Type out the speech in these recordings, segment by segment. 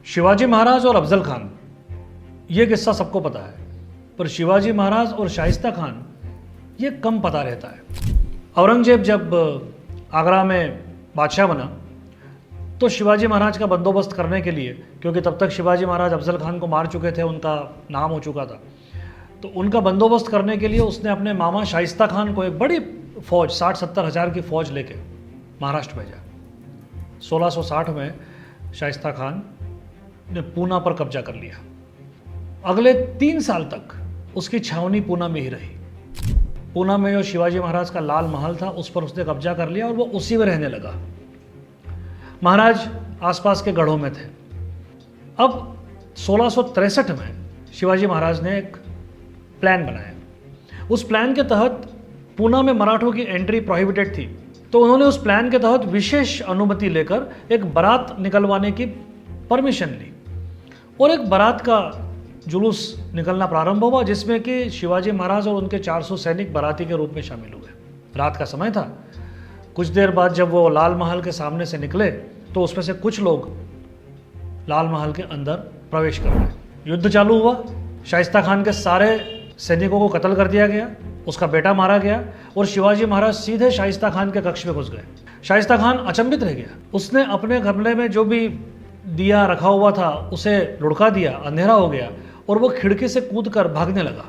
शिवाजी महाराज और अफजल खान, ये किस्सा सबको पता है, पर शिवाजी महाराज और शाइस्ता खान ये कम पता रहता है। औरंगजेब जब आगरा में बादशाह बना तो शिवाजी महाराज का बंदोबस्त करने के लिए, क्योंकि तब तक शिवाजी महाराज अफजल खान को मार चुके थे, उनका नाम हो चुका था, तो उनका बंदोबस्त करने के लिए उसने अपने मामा शाइस्ता खान को एक बड़ी फौज 60-70 हज़ार की फौज लेके महाराष्ट्र भेजा। 1660 में शाइस्ता खान ने पूना पर कब्जा कर लिया। अगले 3 साल तक उसकी छावनी पूना में ही रही। पूना में जो शिवाजी महाराज का लाल महल था उस पर उसने कब्जा कर लिया और वो उसी में रहने लगा। महाराज आसपास के गढ़ों में थे। अब 1663 में शिवाजी महाराज ने एक प्लान बनाया। उस प्लान के तहत पूना में मराठों की एंट्री प्रोहिबिटेड थी, तो उन्होंने उस प्लान के तहत विशेष अनुमति लेकर एक बारात निकलवाने की परमिशन ली और एक बारात का जुलूस निकलना प्रारंभ हुआ, जिसमें कि शिवाजी महाराज और उनके 400 सैनिक बाराती के रूप में शामिल हुए। रात का समय था। कुछ देर बाद जब वो लाल महल के सामने से निकले तो उसमें से कुछ लोग लाल महल के अंदर प्रवेश कर गए। युद्ध चालू हुआ। शाइस्ता खान के सारे सैनिकों को कत्ल कर दिया गया, उसका बेटा मारा गया और शिवाजी महाराज सीधे शाइस्ता खान के कक्ष में घुस गए। शाइस्ता खान अचंभित रह गया। उसने अपने गमले में जो भी दिया रखा हुआ था उसे लुढ़का दिया, अंधेरा हो गया और वो खिड़की से कूदकर भागने लगा।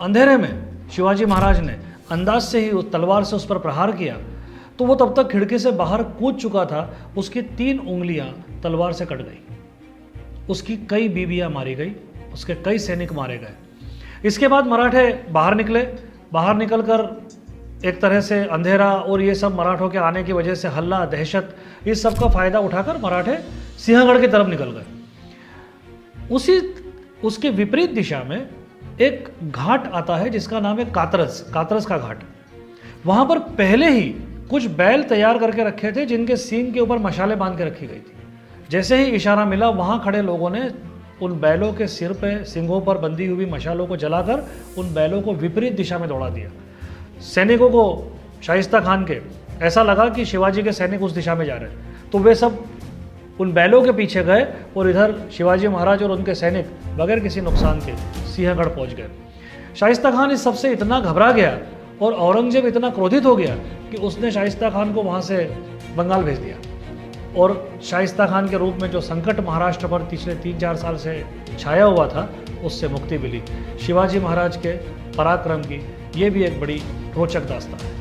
अंधेरे में शिवाजी महाराज ने अंदाज से ही उस तलवार से उस पर प्रहार किया तो वो तब तक खिड़की से बाहर कूद चुका था। उसकी 3 उंगलियां तलवार से कट गई। उसकी कई बीवियां मारी गई, उसके कई सैनिक मारे गए। इसके बाद मराठे बाहर निकले। बाहर निकलकर एक तरह से अंधेरा और ये सब मराठों के आने की वजह से हल्ला, दहशत, इस सब का फायदा उठाकर मराठे सिंहगढ़ की तरफ निकल गए। उसके विपरीत दिशा में एक घाट आता है जिसका नाम है कातरस का घाट। वहां पर पहले ही कुछ बैल तैयार करके रखे थे जिनके सींग के ऊपर मशालें बांध के रखी गई थी। जैसे ही इशारा मिला वहां खड़े लोगों ने उन बैलों के सिर पे, सिंगों पर बंधी हुई मशालों को जलाकर उन बैलों को विपरीत दिशा में दौड़ा दिया। सैनिकों को, शाइस्ता खान के, ऐसा लगा कि शिवाजी के सैनिक उस दिशा में जा रहे हैं, तो वे सब उन बैलों के पीछे गए और इधर शिवाजी महाराज और उनके सैनिक बगैर किसी नुकसान के सिंहगढ़ पहुंच गए। शाइस्ता खान इस सबसे इतना घबरा गया और औरंगजेब इतना क्रोधित हो गया कि उसने शाइस्ता खान को वहां से बंगाल भेज दिया और शाइस्ता खान के रूप में जो संकट महाराष्ट्र पर पिछले 3-4 साल से छाया हुआ था उससे मुक्ति मिली। शिवाजी महाराज के पराक्रम की ये भी एक बड़ी रोचक दास्तान है।